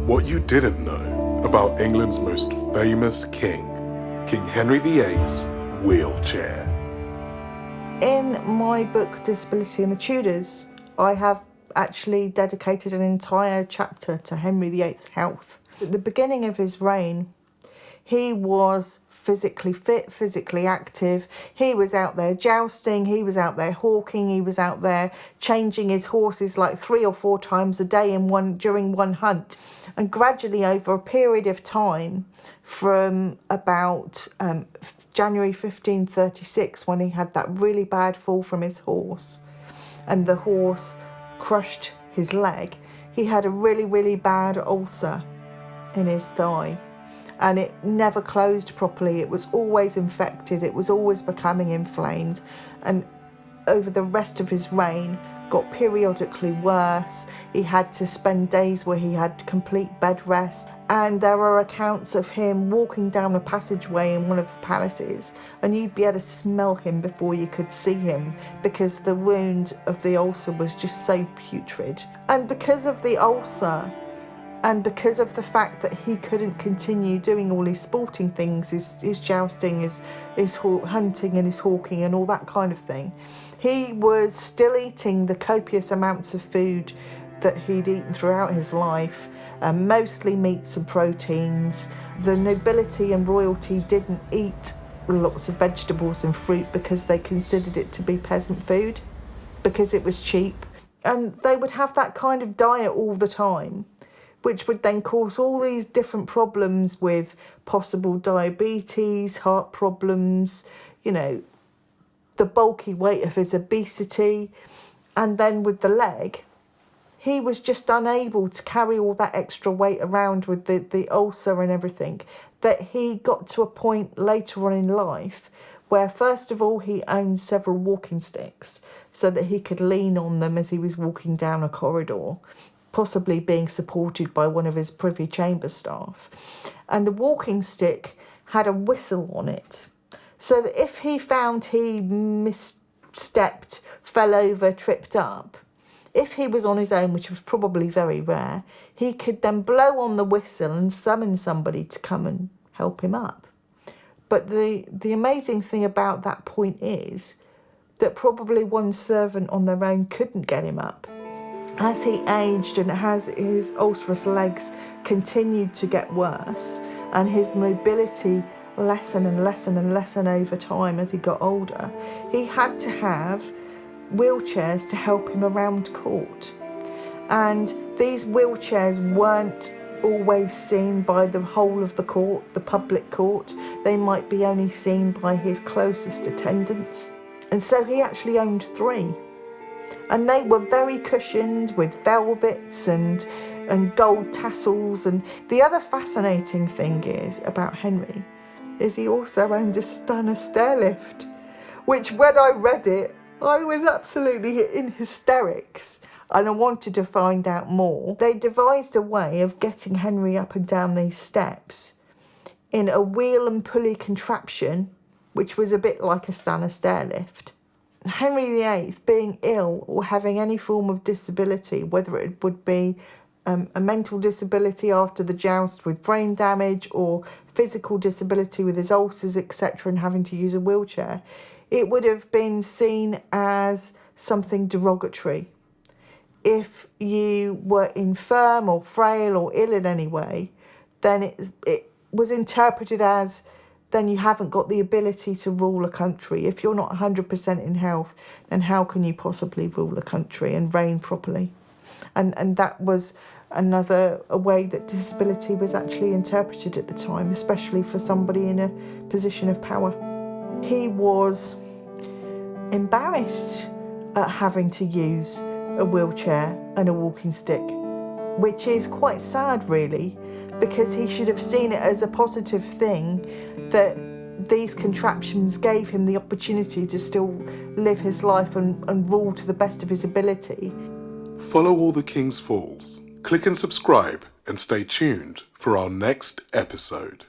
What you didn't know about England's most famous king, King Henry VIII's wheelchair. In my book, Disability and the Tudors, I have actually dedicated an entire chapter to Henry VIII's health. At the beginning of his reign, he was physically fit, physically active. He was out there jousting, he was out there hawking, he was out there changing his horses like 3 or 4 times a day during one hunt. And gradually over a period of time, from about January 1536, when he had that really bad fall from his horse and the horse crushed his leg, he had a really, really bad ulcer in his thigh. And it never closed properly. It was always infected. It was always becoming inflamed. And over the rest of his reign, got periodically worse. He had to spend days where he had complete bed rest. And there are accounts of him walking down a passageway in one of the palaces, and you'd be able to smell him before you could see him, because the wound of the ulcer was just so putrid. And because of the ulcer, and because of the fact that he couldn't continue doing all his sporting things, his jousting, his hunting and his hawking and all that kind of thing, he was still eating the copious amounts of food that he'd eaten throughout his life, mostly meats and proteins. The nobility and royalty didn't eat lots of vegetables and fruit because they considered it to be peasant food, because it was cheap. And they would have that kind of diet all the time, which would then cause all these different problems with possible diabetes, heart problems, the bulky weight of his obesity. And then with the leg, he was just unable to carry all that extra weight around with the ulcer and everything, that he got to a point later on in life where, first of all, he owned several walking sticks so that he could lean on them as he was walking down a corridor, possibly being supported by one of his privy chamber staff. And the walking stick had a whistle on it, so that if he found he misstepped, fell over, tripped up, if he was on his own, which was probably very rare, he could then blow on the whistle and summon somebody to come and help him up. But the amazing thing about that point is that probably one servant on their own couldn't get him up. As he aged and as his ulcerous legs continued to get worse and his mobility lessen and lessen and lessen over time as he got older, he had to have wheelchairs to help him around court. And these wheelchairs weren't always seen by the whole of the court, the public court. They might be only seen by his closest attendants. And so he actually owned 3. And they were very cushioned with velvets and gold tassels. And the other fascinating thing about Henry is he also owned a stunner stairlift, which when I read it, I was absolutely in hysterics and I wanted to find out more. They devised a way of getting Henry up and down these steps in a wheel and pulley contraption, which was a bit like a stunner stairlift. Henry VIII, being ill or having any form of disability, whether it would be a mental disability after the joust with brain damage or physical disability with his ulcers, etc., and having to use a wheelchair, it would have been seen as something derogatory. If you were infirm or frail or ill in any way, then it was interpreted as, then you haven't got the ability to rule a country. If you're not 100% in health, then how can you possibly rule a country and reign properly? And that was a way that disability was actually interpreted at the time, especially for somebody in a position of power. He was embarrassed at having to use a wheelchair and a walking stick, which is quite sad, really, because he should have seen it as a positive thing that these contraptions gave him the opportunity to still live his life and rule to the best of his ability. Follow all the King's Falls, click and subscribe, and stay tuned for our next episode.